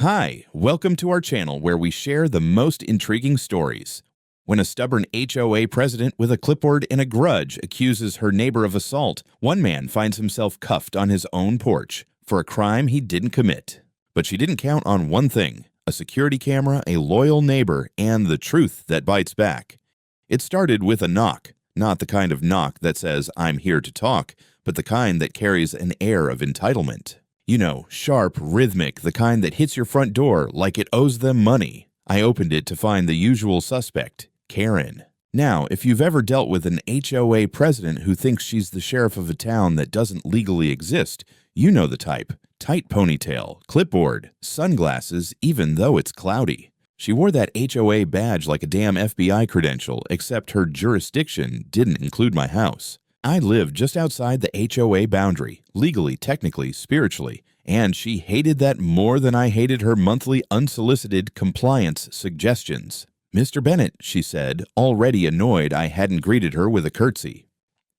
Hi, welcome to our channel where we share the most intriguing stories. When a stubborn HOA president with a clipboard and a grudge accuses her neighbor of assault, one man finds himself cuffed on his own porch for a crime he didn't commit. But she didn't count on one thing: a security camera, a loyal neighbor, and the truth that bites back. It started with a knock, not the kind of knock that says, "I'm here to talk," but the kind that carries an air of entitlement. You know, sharp, rhythmic, the kind that hits your front door like it owes them money. I opened it to find the usual suspect, Karen. Now, if you've ever dealt with an HOA president who thinks she's the sheriff of a town that doesn't legally exist, you know the type. Tight ponytail, clipboard, sunglasses, even though it's cloudy. She wore that HOA badge like a damn FBI credential, except her jurisdiction didn't include my house. I lived just outside the HOA boundary, legally, technically, spiritually, and she hated that more than I hated her monthly unsolicited compliance suggestions. "Mr. Bennett," she said, already annoyed I hadn't greeted her with a curtsy.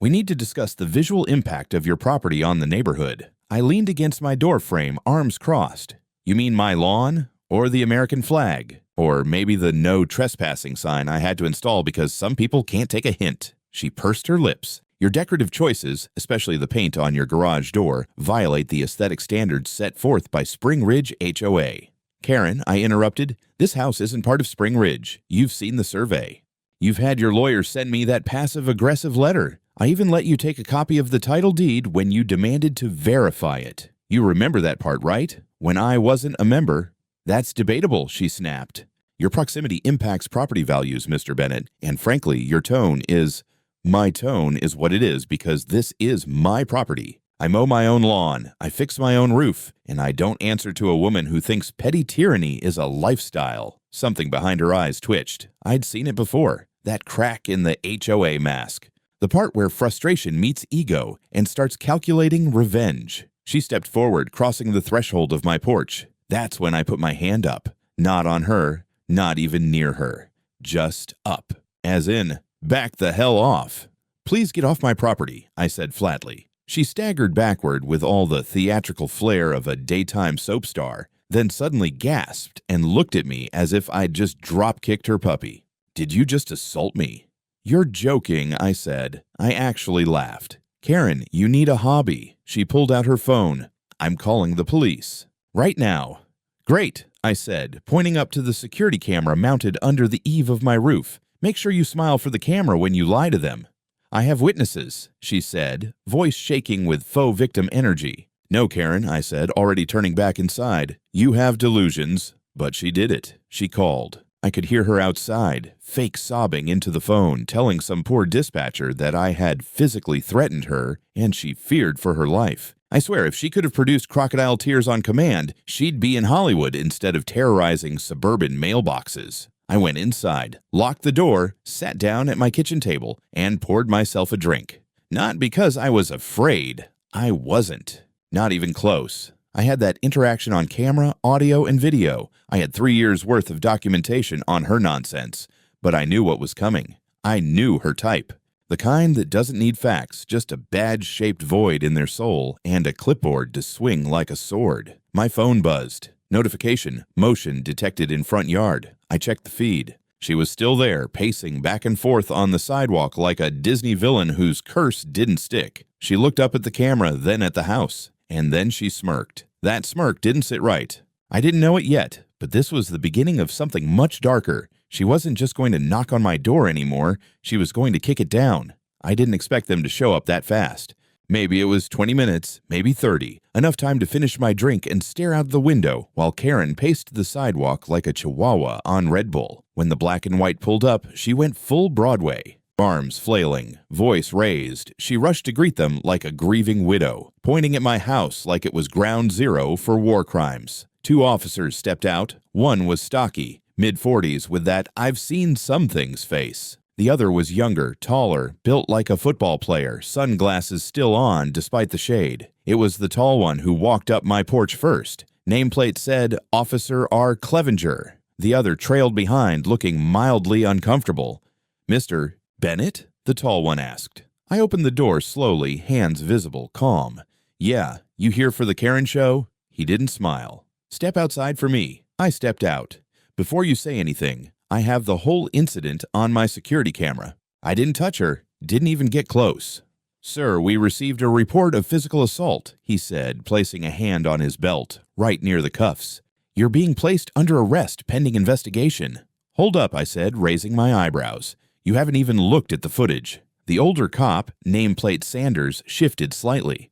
"We need to discuss the visual impact of your property on the neighborhood." I leaned against my door frame, arms crossed. "You mean my lawn? Or the American flag? Or maybe the no trespassing sign I had to install because some people can't take a hint?" She pursed her lips. "Your decorative choices, especially the paint on your garage door, violate the aesthetic standards set forth by Spring Ridge HOA. "Karen," I interrupted, "this house isn't part of Spring Ridge. You've seen the survey. You've had your lawyer send me that passive-aggressive letter. I even let you take a copy of the title deed when you demanded to verify it. You remember that part, right? When I wasn't a member." "That's debatable," she snapped. "Your proximity impacts property values, Mr. Bennett, and frankly, your tone is..." "My tone is what it is because this is my property. I mow my own lawn, I fix my own roof, and I don't answer to a woman who thinks petty tyranny is a lifestyle." Something behind her eyes twitched. I'd seen it before. That crack in the HOA mask. The part where frustration meets ego and starts calculating revenge. She stepped forward, crossing the threshold of my porch. That's when I put my hand up. Not on her, not even near her. Just up. As in, back the hell off. "Please get off my property," I said flatly. She staggered backward with all the theatrical flair of a daytime soap star, then suddenly gasped and looked at me as if I'd just drop-kicked her puppy. "Did you just assault me?" "You're joking," I said. I actually laughed. "Karen, you need a hobby." She pulled out her phone. "I'm calling the police. Right now." "Great," I said, pointing up to the security camera mounted under the eave of my roof. "Make sure you smile for the camera when you lie to them." "I have witnesses," she said, voice shaking with faux victim energy. "No, Karen," I said, already turning back inside. "You have delusions." But she did it. She called. I could hear her outside, fake sobbing into the phone, telling some poor dispatcher that I had physically threatened her and she feared for her life. I swear, if she could have produced crocodile tears on command, she'd be in Hollywood instead of terrorizing suburban mailboxes. I went inside, locked the door, sat down at my kitchen table, and poured myself a drink. Not because I was afraid. I wasn't. Not even close. I had that interaction on camera, audio, and video. I had 3 years' worth of documentation on her nonsense. But I knew what was coming. I knew her type. The kind that doesn't need facts, just a badge-shaped void in their soul and a clipboard to swing like a sword. My phone buzzed. Notification, motion detected in front yard. I checked the feed. She was still there, pacing back and forth on the sidewalk like a Disney villain whose curse didn't stick. She looked up at the camera, then at the house, and then she smirked. That smirk didn't sit right. I didn't know it yet, but this was the beginning of something much darker. She wasn't just going to knock on my door anymore, she was going to kick it down. I didn't expect them to show up that fast. Maybe it was 20 minutes, maybe 30, enough time to finish my drink and stare out the window while Karen paced the sidewalk like a chihuahua on Red Bull. When the black and white pulled up, she went full Broadway. Arms flailing, voice raised, she rushed to greet them like a grieving widow, pointing at my house like it was ground zero for war crimes. 2 officers stepped out. One was stocky, mid-40s with that "I've seen some things" face. The other was younger, taller, built like a football player, sunglasses still on despite the shade. It was the tall one who walked up my porch first. Nameplate said, "Officer R. Clevenger." The other trailed behind, looking mildly uncomfortable. "Mr. Bennett?" the tall one asked. I opened the door slowly, hands visible, calm. "Yeah, you here for the Karen show?" He didn't smile. Step outside for me. I stepped out. Before you say anything, I have the whole incident on my security camera. I didn't touch her, didn't even get close. Sir, we received a report of physical assault, he said, placing a hand on his belt, right near the cuffs. You're being placed under arrest pending investigation. Hold up, I said, raising my eyebrows. You haven't even looked at the footage. The older cop, nameplate Sanders, shifted slightly.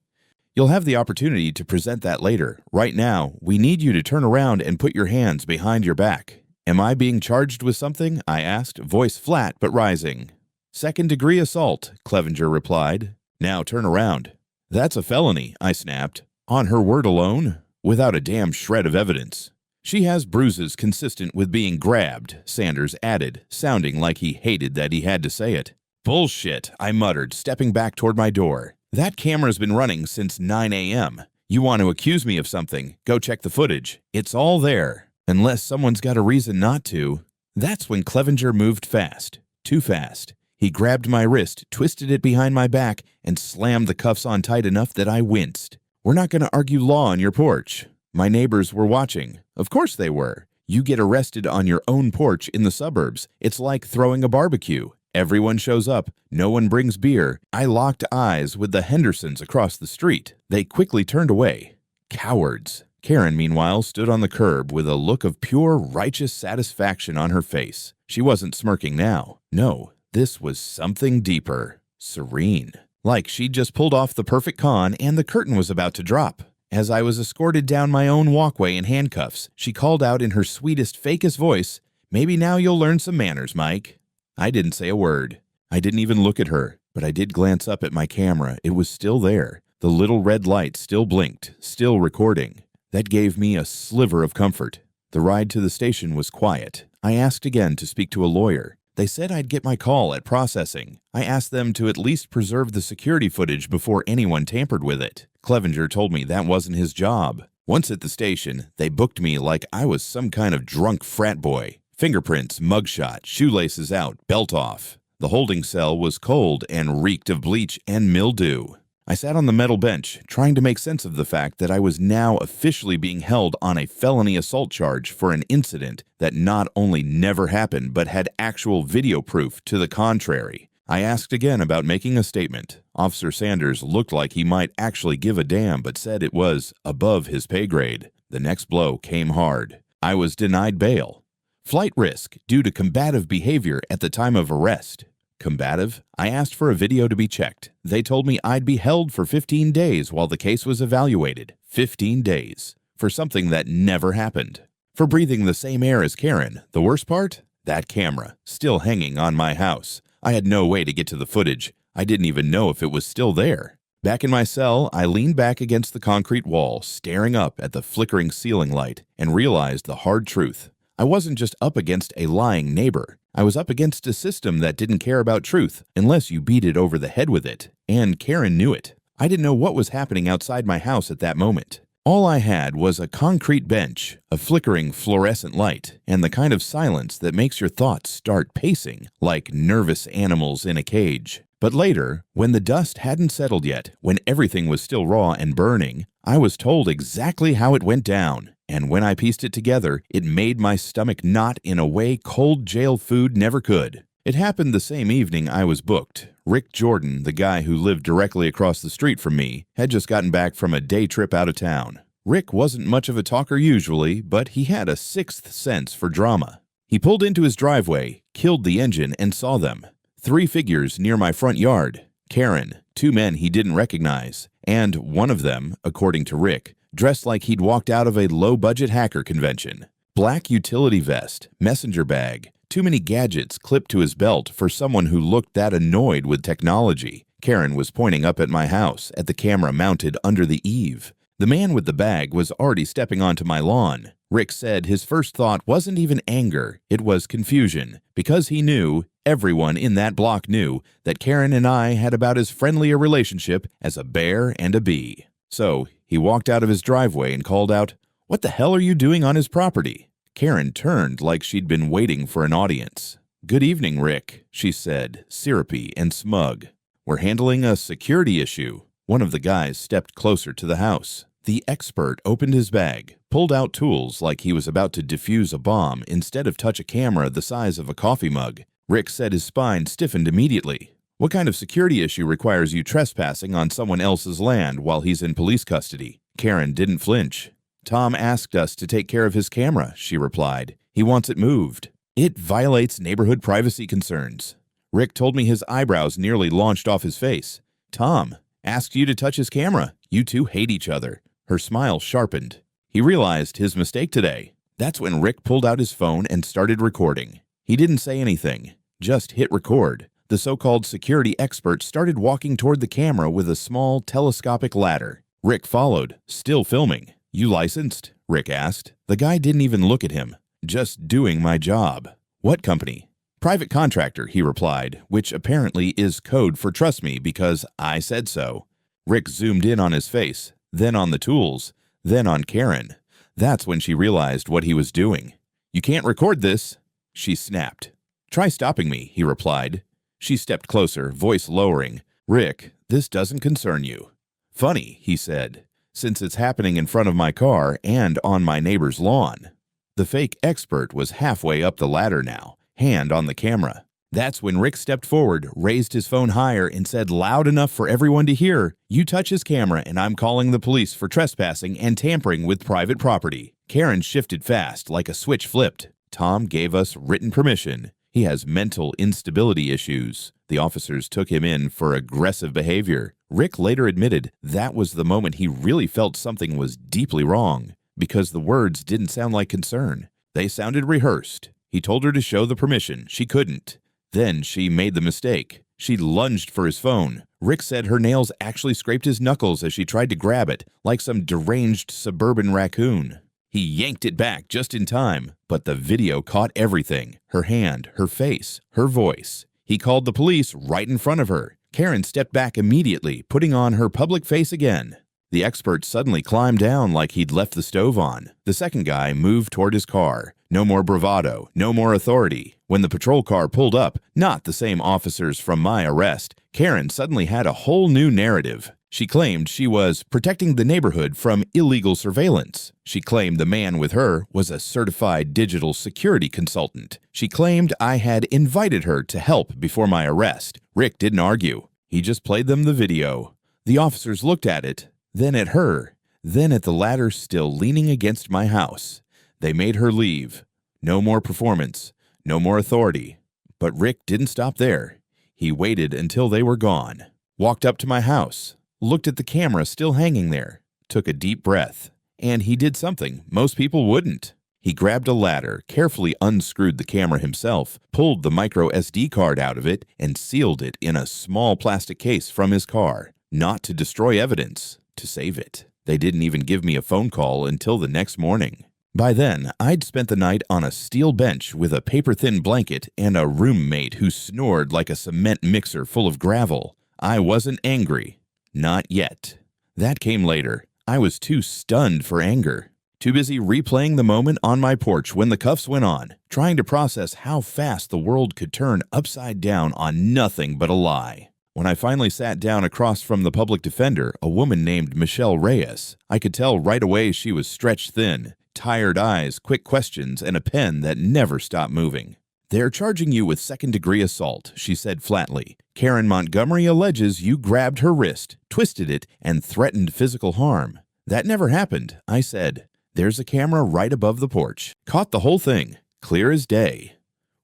You'll have the opportunity to present that later. Right now, we need you to turn around and put your hands behind your back. Am I being charged with something? I asked, voice flat but rising. Second-degree assault, Clevenger replied. Now turn around. That's a felony, I snapped. On her word alone? Without a damn shred of evidence. She has bruises consistent with being grabbed, Sanders added, sounding like he hated that he had to say it. Bullshit, I muttered, stepping back toward my door. That camera's been running since 9 a.m. You want to accuse me of something, go check the footage. It's all there. Unless someone's got a reason not to. That's when Clevenger moved fast. Too fast. He grabbed my wrist, twisted it behind my back, and slammed the cuffs on tight enough that I winced. We're not going to argue law on your porch. My neighbors were watching. Of course they were. You get arrested on your own porch in the suburbs. It's like throwing a barbecue. Everyone shows up. No one brings beer. I locked eyes with the Hendersons across the street. They quickly turned away. Cowards. Karen, meanwhile, stood on the curb with a look of pure righteous satisfaction on her face. She wasn't smirking now. No. This was something deeper, serene, like she'd just pulled off the perfect con and the curtain was about to drop. As I was escorted down my own walkway in handcuffs, she called out in her sweetest, fakest voice, "Maybe now you'll learn some manners, Mike." I didn't say a word. I didn't even look at her, but I did glance up at my camera. It was still there. The little red light still blinked, still recording. That gave me a sliver of comfort. The ride to the station was quiet. I asked again to speak to a lawyer. They said I'd get my call at processing. I asked them to at least preserve the security footage before anyone tampered with it. Clevenger told me that wasn't his job. Once at the station, they booked me like I was some kind of drunk frat boy. Fingerprints, mugshot, shoelaces out, belt off. The holding cell was cold and reeked of bleach and mildew. I sat on the metal bench, trying to make sense of the fact that I was now officially being held on a felony assault charge for an incident that not only never happened but had actual video proof to the contrary. I asked again about making a statement. Officer Sanders looked like he might actually give a damn but said it was above his pay grade. The next blow came hard. I was denied bail. Flight risk due to combative behavior at the time of arrest. Combative? I asked for a video to be checked. They told me I'd be held for 15 days while the case was evaluated. 15 days. For something that never happened. For breathing the same air as Karen. The worst part? That camera, still hanging on my house. I had no way to get to the footage. I didn't even know if it was still there. Back in my cell, I leaned back against the concrete wall, staring up at the flickering ceiling light, and realized the hard truth. I wasn't just up against a lying neighbor. I was up against a system that didn't care about truth unless you beat it over the head with it. And Karen knew it. I didn't know what was happening outside my house at that moment. All I had was a concrete bench, a flickering fluorescent light, and the kind of silence that makes your thoughts start pacing like nervous animals in a cage. But later, when the dust hadn't settled yet, when everything was still raw and burning, I was told exactly how it went down. And when I pieced it together, it made my stomach knot in a way cold jail food never could. It happened the same evening I was booked. Rick Jordan, the guy who lived directly across the street from me, had just gotten back from a day trip out of town. Rick wasn't much of a talker usually, but he had a sixth sense for drama. He pulled into his driveway, killed the engine, and saw them. 3 figures near my front yard. Karen, 2 men he didn't recognize, and one of them, according to Rick, dressed like he'd walked out of a low-budget hacker convention. Black utility vest, messenger bag, too many gadgets clipped to his belt for someone who looked that annoyed with technology. Karen was pointing up at my house, at the camera mounted under the eave. The man with the bag was already stepping onto my lawn. Rick said his first thought wasn't even anger, it was confusion, because he knew, everyone in that block knew, that Karen and I had about as friendly a relationship as a bear and a bee. So, he walked out of his driveway and called out, "What the hell are you doing on his property?" Karen turned like she'd been waiting for an audience. "Good evening, Rick," she said, syrupy and smug. "We're handling a security issue." One of the guys stepped closer to the house. The expert opened his bag, pulled out tools like he was about to defuse a bomb instead of touch a camera the size of a coffee mug. Rick said his spine stiffened immediately. "What kind of security issue requires you trespassing on someone else's land while he's in police custody?" Karen didn't flinch. "Tom asked us to take care of his camera," she replied. "He wants it moved. It violates neighborhood privacy concerns." Rick told me his eyebrows nearly launched off his face. "Tom asked you to touch his camera. You two hate each other." Her smile sharpened. He realized his mistake today. That's when Rick pulled out his phone and started recording. He didn't say anything, just hit record. The so-called security expert started walking toward the camera with a small telescopic ladder. Rick followed, still filming. "You licensed?" Rick asked. The guy didn't even look at him. "Just doing my job." "What company?" "Private contractor," he replied, which apparently is code for "trust me because I said so." Rick zoomed in on his face, then on the tools, then on Karen. That's when she realized what he was doing. "You can't record this," she snapped. "Try stopping me," he replied. She stepped closer, voice lowering. "Rick, this doesn't concern you." "Funny," he said, "since it's happening in front of my car and on my neighbor's lawn." The fake expert was halfway up the ladder now, hand on the camera. That's when Rick stepped forward, raised his phone higher, and said loud enough for everyone to hear, "You touch his camera and I'm calling the police for trespassing and tampering with private property." Karen shifted fast, like a switch flipped. "Tom gave us written permission. He has mental instability issues." The officers took him in for aggressive behavior. Rick later admitted that was the moment he really felt something was deeply wrong, because the words didn't sound like concern. They sounded rehearsed. He told her to show the permission. She couldn't. Then she made the mistake. She lunged for his phone. Rick said her nails actually scraped his knuckles as she tried to grab it, like some deranged suburban raccoon. He yanked it back just in time, but the video caught everything: her hand, her face, her voice. He called the police right in front of her. Karen stepped back immediately, putting on her public face again. The expert suddenly climbed down like he'd left the stove on. The second guy moved toward his car. No more bravado, no more authority. When the patrol car pulled up, not the same officers from my arrest, Karen suddenly had a whole new narrative. She claimed she was protecting the neighborhood from illegal surveillance. She claimed the man with her was a certified digital security consultant. She claimed I had invited her to help before my arrest. Rick didn't argue. He just played them the video. The officers looked at it, then at her, then at the ladder still leaning against my house. They made her leave. No more performance, no more authority. But Rick didn't stop there. He waited until they were gone, walked up to my house, looked at the camera still hanging there, took a deep breath, and he did something most people wouldn't. He grabbed a ladder, carefully unscrewed the camera himself, pulled the micro SD card out of it, and sealed it in a small plastic case from his car, not to destroy evidence, to save it. They didn't even give me a phone call until the next morning. By then, I'd spent the night on a steel bench with a paper-thin blanket and a roommate who snored like a cement mixer full of gravel. I wasn't angry. Not yet. That came later. I was too stunned for anger. Too busy replaying the moment on my porch when the cuffs went on, trying to process how fast the world could turn upside down on nothing but a lie. When I finally sat down across from the public defender, a woman named Michelle Reyes, I could tell right away she was stretched thin, tired eyes, quick questions, and a pen that never stopped moving. "They're charging you with second-degree assault," she said flatly. "Karen Montgomery alleges you grabbed her wrist, twisted it, and threatened physical harm." "That never happened," I said. "There's a camera right above the porch. Caught the whole thing. Clear as day."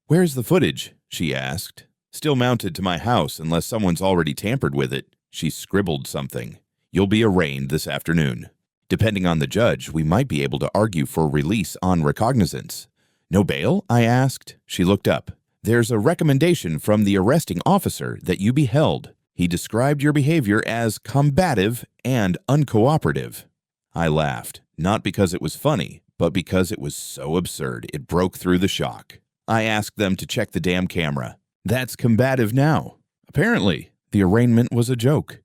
"Where's the footage?" she asked. "Still mounted to my house unless someone's already tampered with it." She scribbled something. "You'll be arraigned this afternoon. Depending on the judge, we might be able to argue for release on recognizance." "No bail?" I asked. She looked up. "There's a recommendation from the arresting officer that you be held. He described your behavior as combative and uncooperative." I laughed, not because it was funny, but because it was so absurd it broke through the shock. I asked them to check the damn camera. That's combative now. Apparently, the arraignment was a joke.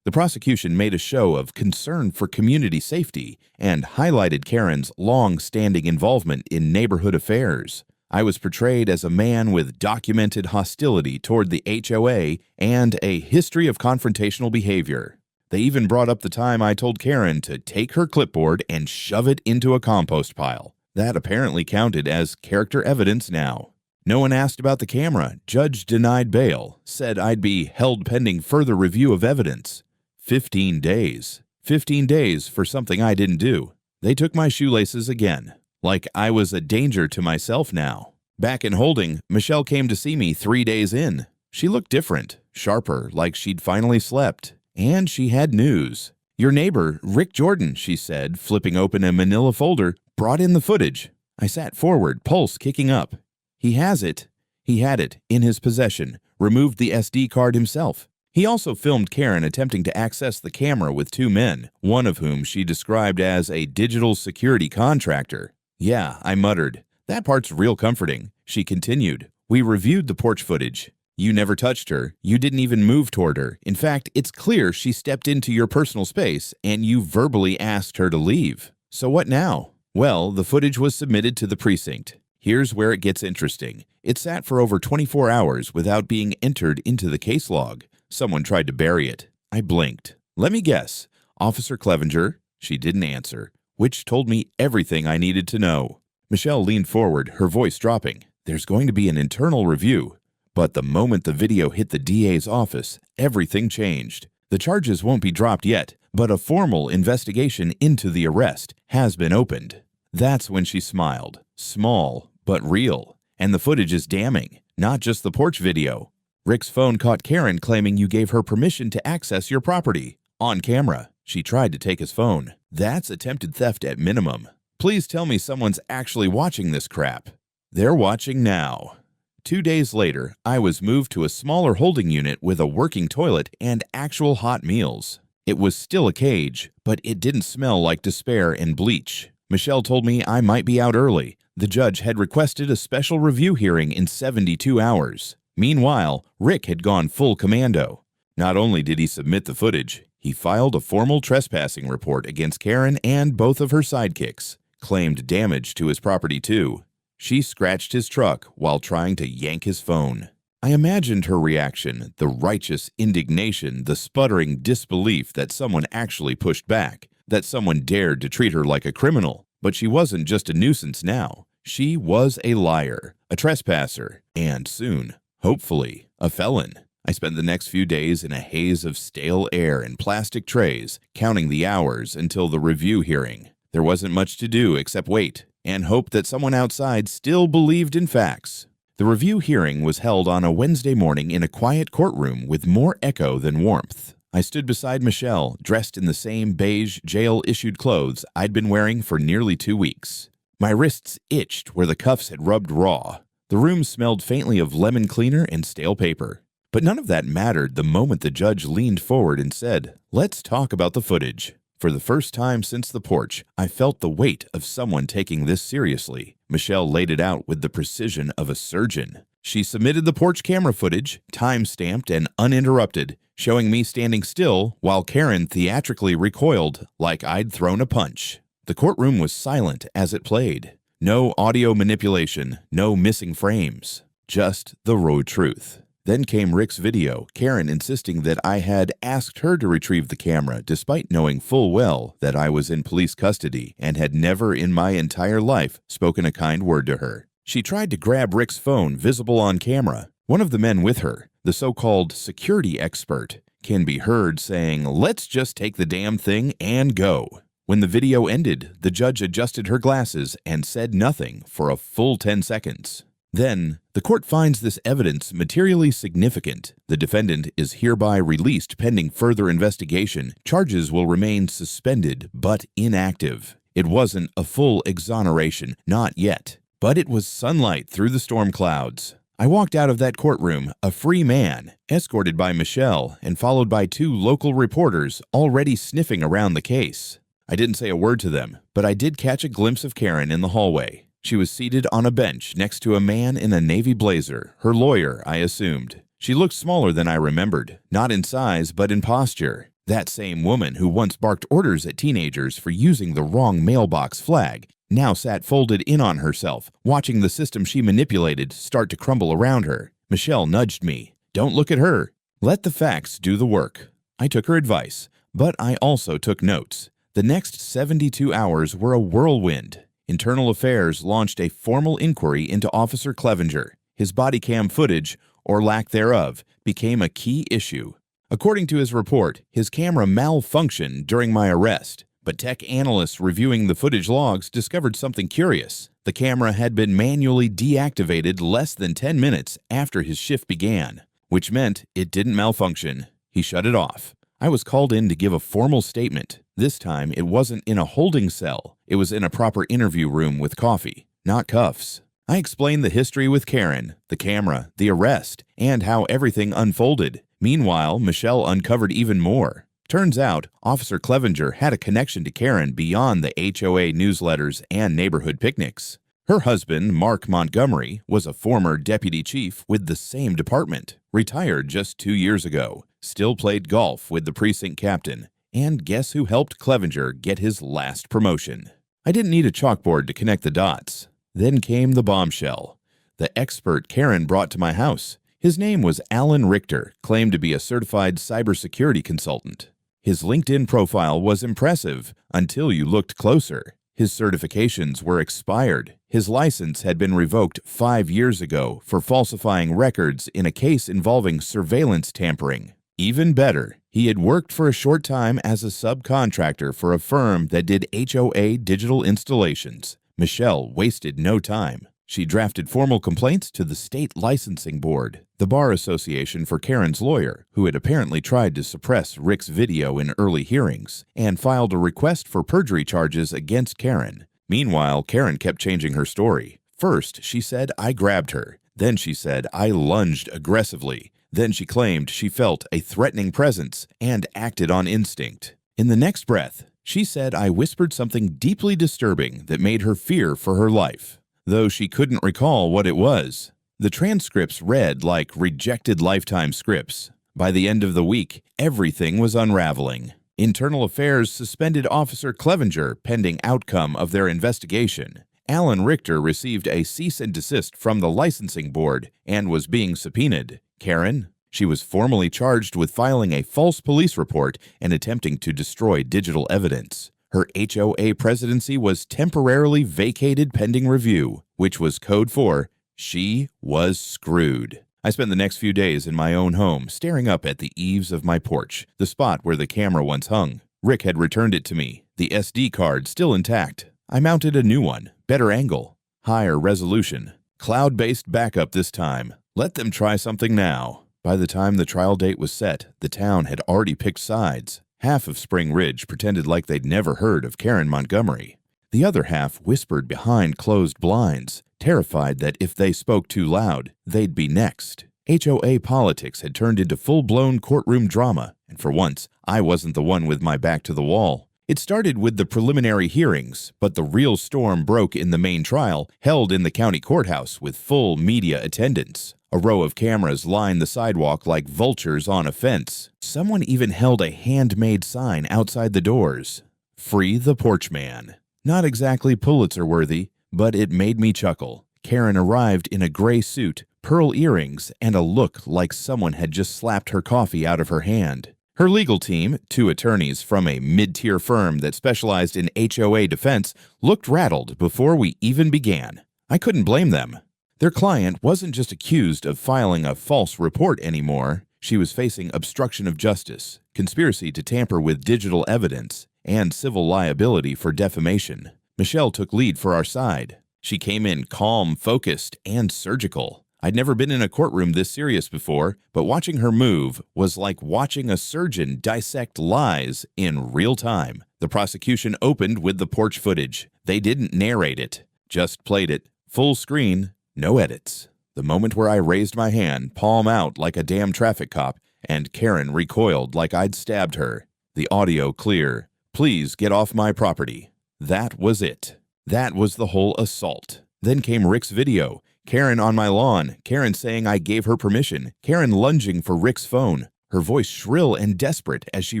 The prosecution made a show of concern for community safety and highlighted Karen's long-standing involvement in neighborhood affairs. I was portrayed as a man with documented hostility toward the HOA and a history of confrontational behavior. They even brought up the time I told Karen to take her clipboard and shove it into a compost pile. That apparently counted as character evidence now. No one asked about the camera. Judge denied bail, said I'd be held pending further review of evidence. 15 days. 15 days for something I didn't do. They took my shoelaces again, like I was a danger to myself now. Back in holding, Michelle came to see me 3 days in. She looked different, sharper, like she'd finally slept. And she had news. Your neighbor, Rick Jordan, she said, flipping open a manila folder, brought in the footage. I sat forward, pulse kicking up. He has it. He had it in his possession, removed the SD card himself. He also filmed Karen attempting to access the camera with 2 men, one of whom she described as a digital security contractor. Yeah, I muttered. That part's real comforting. She continued. We reviewed the porch footage. You never touched her. You didn't even move toward her. In fact, it's clear she stepped into your personal space and you verbally asked her to leave. So what now? Well, the footage was submitted to the precinct. Here's where it gets interesting. It sat for over 24 hours without being entered into the case log. Someone tried to bury it. I blinked. Let me guess. Officer Clevenger? She didn't answer, which told me everything I needed to know. Michelle leaned forward, her voice dropping. There's going to be an internal review. But the moment the video hit the DA's office, everything changed. The charges won't be dropped yet, but a formal investigation into the arrest has been opened. That's when she smiled. Small, but real. And the footage is damning, not just the porch video. Rick's phone caught Karen claiming you gave her permission to access your property. On camera, she tried to take his phone. That's attempted theft at minimum. Please tell me someone's actually watching this crap. They're watching now. 2 days later, I was moved to a smaller holding unit with a working toilet and actual hot meals. It was still a cage, but it didn't smell like despair and bleach. Michelle told me I might be out early. The judge had requested a special review hearing in 72 hours. Meanwhile, Rick had gone full commando. Not only did he submit the footage, he filed a formal trespassing report against Karen and both of her sidekicks, claimed damage to his property too. She scratched his truck while trying to yank his phone. I imagined her reaction, the righteous indignation, the sputtering disbelief that someone actually pushed back, that someone dared to treat her like a criminal. But she wasn't just a nuisance now. She was a liar, a trespasser, and soon, hopefully, a felon. I spent the next few days in a haze of stale air and plastic trays, counting the hours until the review hearing. There wasn't much to do except wait and hope that someone outside still believed in facts. The review hearing was held on a Wednesday morning in a quiet courtroom with more echo than warmth. I stood beside Michelle, dressed in the same beige, jail-issued clothes I'd been wearing for nearly 2 weeks. My wrists itched where the cuffs had rubbed raw. The room smelled faintly of lemon cleaner and stale paper. But none of that mattered the moment the judge leaned forward and said, "Let's talk about the footage." For the first time since the porch, I felt the weight of someone taking this seriously. Michelle laid it out with the precision of a surgeon. She submitted the porch camera footage, time-stamped and uninterrupted, showing me standing still while Karen theatrically recoiled like I'd thrown a punch. The courtroom was silent as it played. No audio manipulation, no missing frames, just the raw truth. Then came Rick's video, Karen insisting that I had asked her to retrieve the camera despite knowing full well that I was in police custody and had never in my entire life spoken a kind word to her. She tried to grab Rick's phone visible on camera. One of the men with her, the so-called security expert, can be heard saying, "Let's just take the damn thing and go." When the video ended, the judge adjusted her glasses and said nothing for a full 10 seconds. Then, the court finds this evidence materially significant. The defendant is hereby released pending further investigation. Charges will remain suspended but inactive. It wasn't a full exoneration, not yet. But it was sunlight through the storm clouds. I walked out of that courtroom, a free man, escorted by Michelle and followed by 2 local reporters already sniffing around the case. I didn't say a word to them, but I did catch a glimpse of Karen in the hallway. She was seated on a bench next to a man in a navy blazer, her lawyer, I assumed. She looked smaller than I remembered, not in size but in posture. That same woman who once barked orders at teenagers for using the wrong mailbox flag now sat folded in on herself, watching the system she manipulated start to crumble around her. Michelle nudged me. "Don't look at her. Let the facts do the work." I took her advice. But I also took notes. The next 72 hours were a whirlwind. Internal Affairs launched a formal inquiry into Officer Clevenger. His body cam footage, or lack thereof, became a key issue. According to his report, his camera malfunctioned during my arrest, but tech analysts reviewing the footage logs discovered something curious. The camera had been manually deactivated less than 10 minutes after his shift began, which meant it didn't malfunction. He shut it off. I was called in to give a formal statement. This time, it wasn't in a holding cell. It was in a proper interview room with coffee, not cuffs. I explained the history with Karen, the camera, the arrest, and how everything unfolded. Meanwhile, Michelle uncovered even more. Turns out, Officer Clevenger had a connection to Karen beyond the HOA newsletters and neighborhood picnics. Her husband, Mark Montgomery, was a former deputy chief with the same department, retired just 2 years ago, still played golf with the precinct captain, and guess who helped Clevenger get his last promotion? I didn't need a chalkboard to connect the dots. Then came the bombshell. The expert Karen brought to my house. His name was Alan Richter, claimed to be a certified cybersecurity consultant. His LinkedIn profile was impressive until you looked closer. His certifications were expired. His license had been revoked 5 years ago for falsifying records in a case involving surveillance tampering. Even better, he had worked for a short time as a subcontractor for a firm that did HOA digital installations. Michelle wasted no time. She drafted formal complaints to the state licensing board, the bar association for Karen's lawyer, who had apparently tried to suppress Rick's video in early hearings, and filed a request for perjury charges against Karen. Meanwhile, Karen kept changing her story. First, she said I grabbed her. Then she said I lunged aggressively. Then she claimed she felt a threatening presence and acted on instinct. In the next breath, she said I whispered something deeply disturbing that made her fear for her life, though she couldn't recall what it was. The transcripts read like rejected Lifetime scripts. By the end of the week, everything was unraveling. Internal Affairs suspended Officer Clevenger pending outcome of their investigation. Alan Richter received a cease and desist from the licensing board and was being subpoenaed. Karen? She was formally charged with filing a false police report and attempting to destroy digital evidence. Her HOA presidency was temporarily vacated pending review, which was code for she was screwed. I spent the next few days in my own home, staring up at the eaves of my porch, the spot where the camera once hung. Rick had returned it to me, the SD card still intact. I mounted a new one, better angle, higher resolution, cloud-based backup this time. Let them try something now. By the time the trial date was set, the town had already picked sides. Half of Spring Ridge pretended like they'd never heard of Karen Montgomery. The other half whispered behind closed blinds, terrified that if they spoke too loud, they'd be next. HOA politics had turned into full-blown courtroom drama, and for once, I wasn't the one with my back to the wall. It started with the preliminary hearings, but the real storm broke in the main trial, held in the county courthouse with full media attendance. A row of cameras lined the sidewalk like vultures on a fence. Someone even held a handmade sign outside the doors. Free the Porch Man. Not exactly Pulitzer-worthy, but it made me chuckle. Karen arrived in a gray suit, pearl earrings, and a look like someone had just slapped her coffee out of her hand. Her legal team, 2 attorneys from a mid-tier firm that specialized in HOA defense, looked rattled before we even began. I couldn't blame them. Their client wasn't just accused of filing a false report anymore. She was facing obstruction of justice, conspiracy to tamper with digital evidence, and civil liability for defamation. Michelle took lead for our side. She came in calm, focused, and surgical. I'd never been in a courtroom this serious before, but watching her move was like watching a surgeon dissect lies in real time. The prosecution opened with the porch footage. They didn't narrate it, just played it, full screen, no edits. The moment where I raised my hand, palm out like a damn traffic cop, and Karen recoiled like I'd stabbed her. The audio clear. Please get off my property. That was it. That was the whole assault. Then came Rick's video. Karen on my lawn. Karen saying I gave her permission. Karen lunging for Rick's phone. Her voice shrill and desperate as she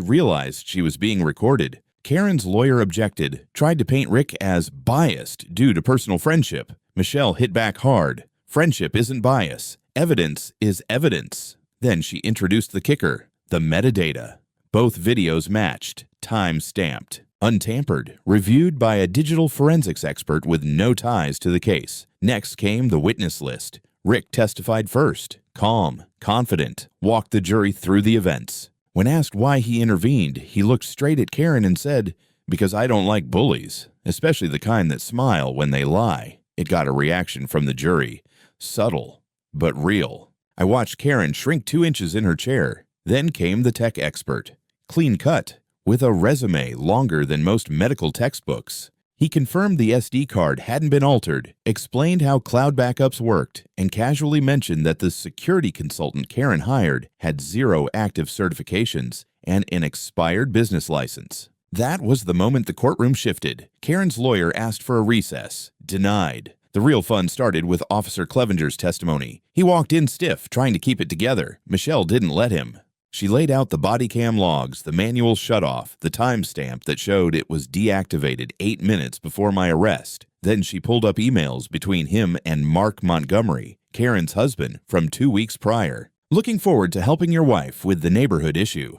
realized she was being recorded. Karen's lawyer objected, tried to paint Rick as biased due to personal friendship. Michelle hit back hard. Friendship isn't bias. Evidence is evidence. Then she introduced the kicker, the metadata. Both videos matched, time stamped, untampered, reviewed by a digital forensics expert with no ties to the case. Next came the witness list. Rick testified first, calm, confident, walked the jury through the events. When asked why he intervened, he looked straight at Karen and said, "Because I don't like bullies, especially the kind that smile when they lie." It got a reaction from the jury. Subtle, but real. I watched Karen shrink 2 inches in her chair. Then came the tech expert. Clean cut, with a resume longer than most medical textbooks. He confirmed the SD card hadn't been altered, explained how cloud backups worked, and casually mentioned that the security consultant Karen hired had 0 active certifications and an expired business license. That was the moment the courtroom shifted. Karen's lawyer asked for a recess. Denied. The real fun started with Officer Clevenger's testimony. He walked in stiff, trying to keep it together. Michelle didn't let him. She laid out the body cam logs, the manual shutoff, the timestamp that showed it was deactivated 8 minutes before my arrest. Then she pulled up emails between him and Mark Montgomery, Karen's husband, from 2 weeks prior. "Looking forward to helping your wife with the neighborhood issue.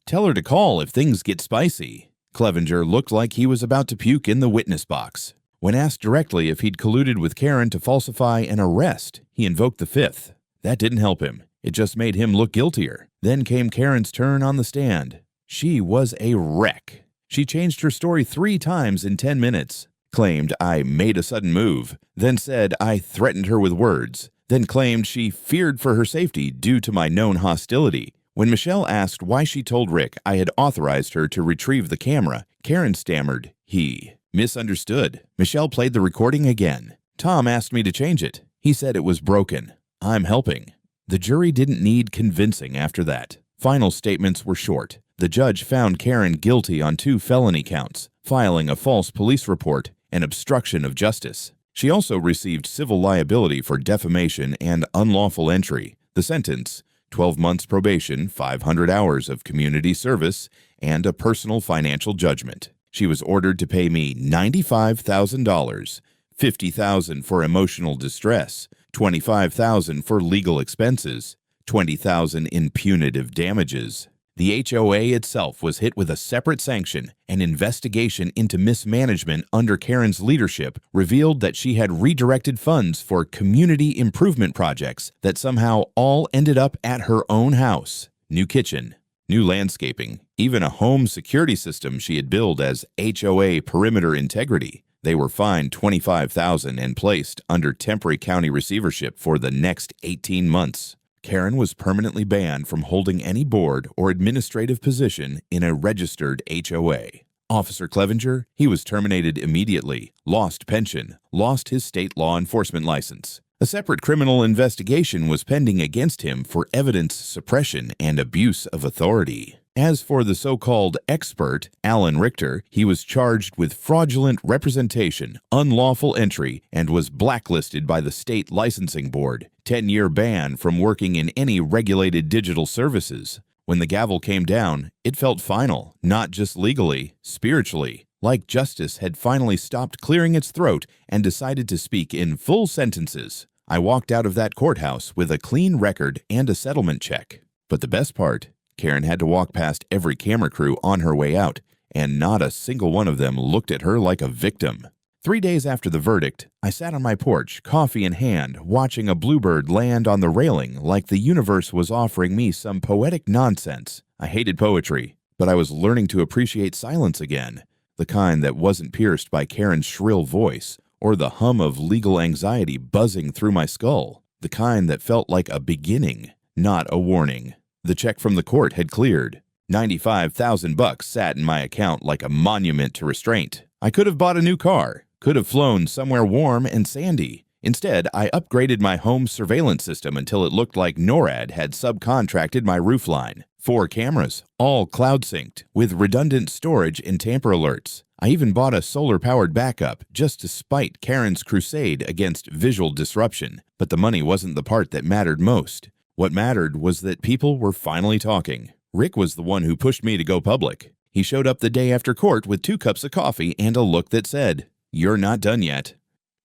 Tell her to call if things get spicy." Clevenger looked like he was about to puke in the witness box. When asked directly if he'd colluded with Karen to falsify an arrest, he invoked the Fifth. That didn't help him. It just made him look guiltier. Then came Karen's turn on the stand. She was a wreck. She changed her story 3 times in 10 minutes. Claimed I made a sudden move, then said I threatened her with words, then claimed she feared for her safety due to my known hostility. When Michelle asked why she told Rick I had authorized her to retrieve the camera, Karen stammered, "He misunderstood." Michelle played the recording again. "Tom asked me to change it. He said it was broken. I'm helping." The jury didn't need convincing after that. Final statements were short. The judge found Karen guilty on 2 felony counts, filing a false police report and obstruction of justice. She also received civil liability for defamation and unlawful entry. The sentence, 12 months probation, 500 hours of community service, and a personal financial judgment. She was ordered to pay me $95,000, $50,000 for emotional distress, $25,000 for legal expenses, $20,000 in punitive damages. The HOA itself was hit with a separate sanction. An investigation into mismanagement under Karen's leadership revealed that she had redirected funds for community improvement projects that somehow all ended up at her own house. New kitchen, new landscaping, even a home security system she had billed as HOA perimeter integrity. They were fined $25,000 and placed under temporary county receivership for the next 18 months. Karen was permanently banned from holding any board or administrative position in a registered HOA. Officer Clevenger, he was terminated immediately, lost pension, lost his state law enforcement license. A separate criminal investigation was pending against him for evidence suppression and abuse of authority. As for the so-called expert, Alan Richter, he was charged with fraudulent representation, unlawful entry, and was blacklisted by the state licensing board. 10-year ban from working in any regulated digital services. When the gavel came down, it felt final, not just legally, spiritually. Like justice had finally stopped clearing its throat and decided to speak in full sentences. I walked out of that courthouse with a clean record and a settlement check. But the best part, Karen had to walk past every camera crew on her way out, and not a single one of them looked at her like a victim. 3 days after the verdict, I sat on my porch, coffee in hand, watching a bluebird land on the railing like the universe was offering me some poetic nonsense. I hated poetry, but I was learning to appreciate silence again, the kind that wasn't pierced by Karen's shrill voice or the hum of legal anxiety buzzing through my skull, the kind that felt like a beginning, not a warning. The check from the court had cleared. $95,000 sat in my account like a monument to restraint. I could have bought a new car, could have flown somewhere warm and sandy. Instead, I upgraded my home surveillance system until it looked like NORAD had subcontracted my roofline. 4 cameras, all cloud-synced, with redundant storage and tamper alerts. I even bought a solar-powered backup just to spite Karen's crusade against visual disruption. But the money wasn't the part that mattered most. What mattered was that people were finally talking. Rick was the one who pushed me to go public. He showed up the day after court with 2 cups of coffee and a look that said, "You're not done yet."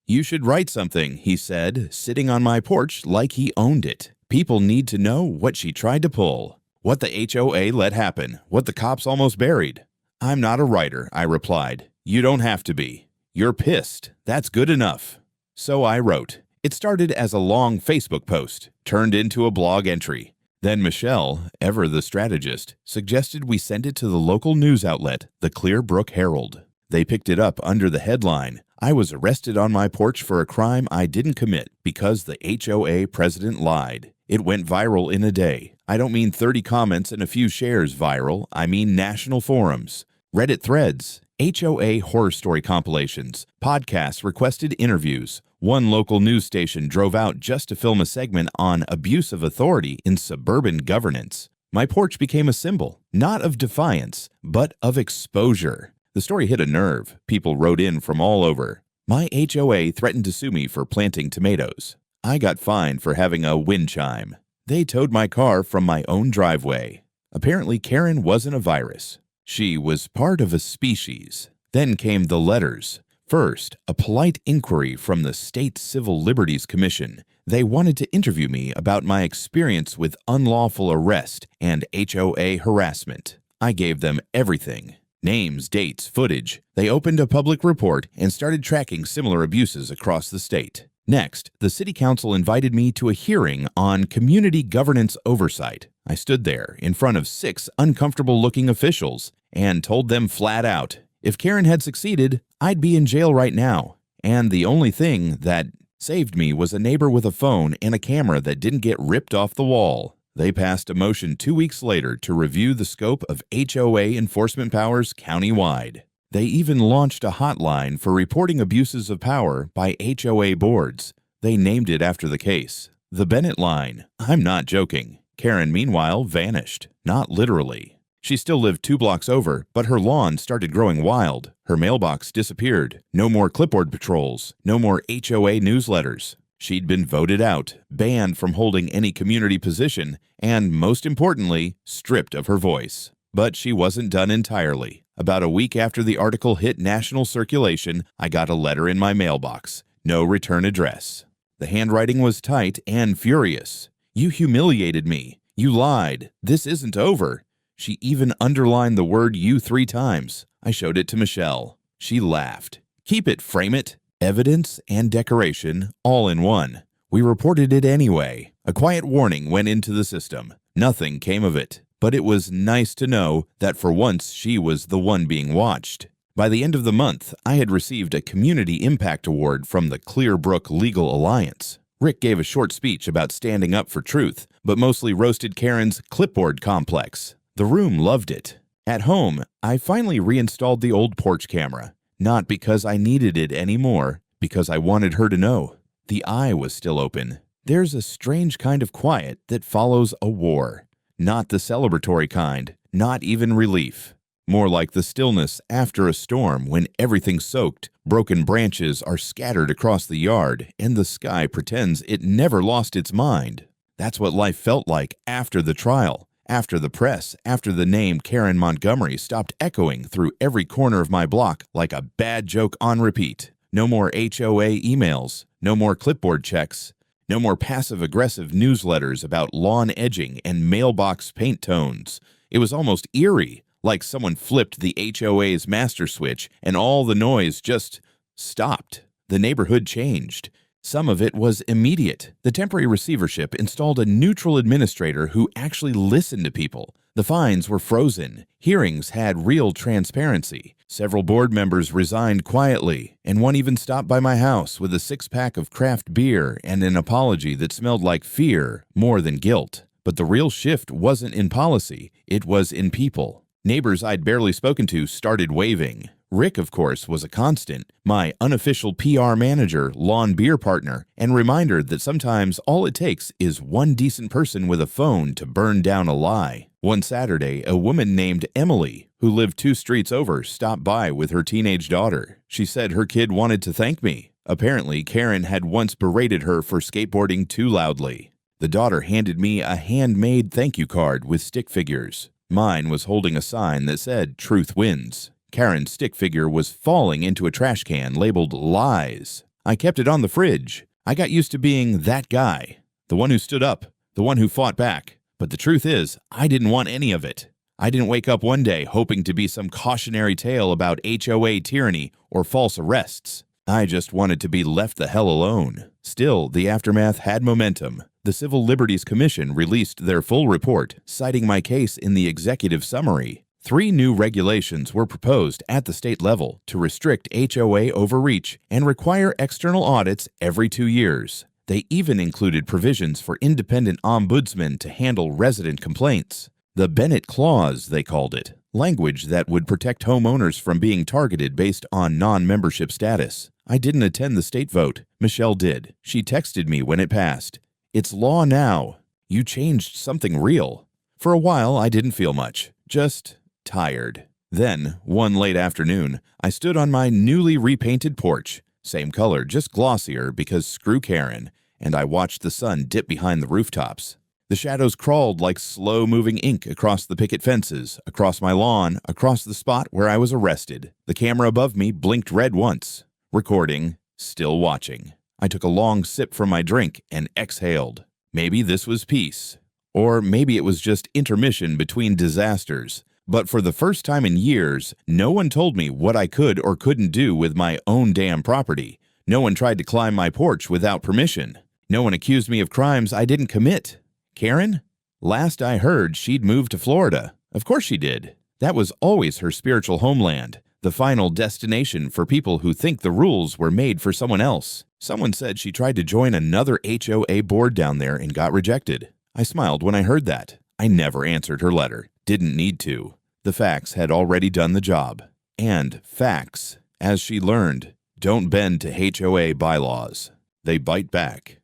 "You should write something," he said, sitting on my porch like he owned it. "People need to know what she tried to pull." What the HOA let happen, what the cops almost buried. I'm not a writer, I replied. You don't have to be. You're pissed. That's good enough. So I wrote. It started as a long Facebook post, turned into a blog entry. Then Michelle, ever the strategist, suggested we send it to the local news outlet, the Clear Brook Herald. They picked it up under the headline, I was arrested on my porch for a crime I didn't commit because the HOA president lied. It went viral in a day. I don't mean 30 comments and a few shares viral. I mean national forums, Reddit threads, HOA horror story compilations, podcasts requested interviews. One local news station drove out just to film a segment on abuse of authority in suburban governance. My porch became a symbol, not of defiance, but of exposure. The story hit a nerve. People wrote in from all over. My HOA threatened to sue me for planting tomatoes. I got fined for having a wind chime. They towed my car from my own driveway. Apparently, Karen wasn't a virus. She was part of a species. Then came the letters. First, a polite inquiry from the State Civil Liberties Commission. They wanted to interview me about my experience with unlawful arrest and HOA harassment. I gave them everything. Names, dates, footage. They opened a public report and started tracking similar abuses across the state. Next, the City Council invited me to a hearing on community governance oversight. I stood there in front of 6 uncomfortable-looking officials and told them flat out, if Karen had succeeded, I'd be in jail right now. And the only thing that saved me was a neighbor with a phone and a camera that didn't get ripped off the wall. They passed a motion 2 weeks later to review the scope of HOA enforcement powers countywide. They even launched a hotline for reporting abuses of power by HOA boards. They named it after the case, the Bennett Line. I'm not joking. Karen, meanwhile, vanished. Not literally. She still lived 2 blocks over, but her lawn started growing wild. Her mailbox disappeared. No more clipboard patrols. No more HOA newsletters. She'd been voted out, banned from holding any community position, and, most importantly, stripped of her voice. But she wasn't done entirely. About a week after the article hit national circulation, I got a letter in my mailbox. No return address. The handwriting was tight and furious. You humiliated me. You lied. This isn't over. She even underlined the word you 3 times. I showed it to Michelle. She laughed. Keep it, frame it. Evidence and decoration, all in one. We reported it anyway. A quiet warning went into the system. Nothing came of it, but it was nice to know that for once she was the one being watched. By the end of the month, I had received a Community Impact Award from the Clear Brook Legal Alliance. Rick gave a short speech about standing up for truth, but mostly roasted Karen's clipboard complex. The room loved it. At home, I finally reinstalled the old porch camera. Not because I needed it anymore, because I wanted her to know. The eye was still open. There's a strange kind of quiet that follows a war. Not the celebratory kind, not even relief. More like the stillness after a storm when everything's soaked, broken branches are scattered across the yard, and the sky pretends it never lost its mind. That's what life felt like after the trial. After the press, after the name Karen Montgomery stopped echoing through every corner of my block like a bad joke on repeat. No more HOA emails, no more clipboard checks, no more passive-aggressive newsletters about lawn edging and mailbox paint tones. It was almost eerie, like someone flipped the HOA's master switch and all the noise just stopped. The neighborhood changed. Some of it was immediate. The temporary receivership installed a neutral administrator who actually listened to people. The fines were frozen. Hearings had real transparency. Several board members resigned quietly, and one even stopped by my house with a 6-pack of craft beer and an apology that smelled like fear more than guilt. But the real shift wasn't in policy, it was in people. Neighbors I'd barely spoken to started waving. Rick, of course, was a constant, my unofficial PR manager, lawn beer partner, and reminder that sometimes all it takes is one decent person with a phone to burn down a lie. One Saturday, a woman named Emily, who lived 2 streets over, stopped by with her teenage daughter. She said her kid wanted to thank me. Apparently, Karen had once berated her for skateboarding too loudly. The daughter handed me a handmade thank you card with stick figures. Mine was holding a sign that said, "Truth wins." Karen's stick figure was falling into a trash can labeled lies. I kept it on the fridge. I got used to being that guy, the one who stood up, the one who fought back. But the truth is, I didn't want any of it. I didn't wake up one day hoping to be some cautionary tale about HOA tyranny or false arrests. I just wanted to be left the hell alone. Still, the aftermath had momentum. The Civil Liberties Commission released their full report, citing my case in the executive summary. 3 new regulations were proposed at the state level to restrict HOA overreach and require external audits every 2 years. They even included provisions for independent ombudsmen to handle resident complaints. The Bennett Clause, they called it, language that would protect homeowners from being targeted based on non-membership status. I didn't attend the state vote. Michelle did. She texted me when it passed. "It's law now. You changed something real." For a while, I didn't feel much. Just tired. Then, one late afternoon, I stood on my newly repainted porch. Same color, just glossier because screw Karen, and I watched the sun dip behind the rooftops. The shadows crawled like slow-moving ink across the picket fences, across my lawn, across the spot where I was arrested. The camera above me blinked red once. Recording, still watching. I took a long sip from my drink and exhaled. Maybe this was peace. Or maybe it was just intermission between disasters. But for the first time in years, no one told me what I could or couldn't do with my own damn property. No one tried to climb my porch without permission. No one accused me of crimes I didn't commit. Karen? Last I heard, she'd moved to Florida. Of course she did. That was always her spiritual homeland, the final destination for people who think the rules were made for someone else. Someone said she tried to join another HOA board down there and got rejected. I smiled when I heard that. I never answered her letter. Didn't need to. The facts had already done the job. And facts, as she learned, don't bend to HOA bylaws. They bite back.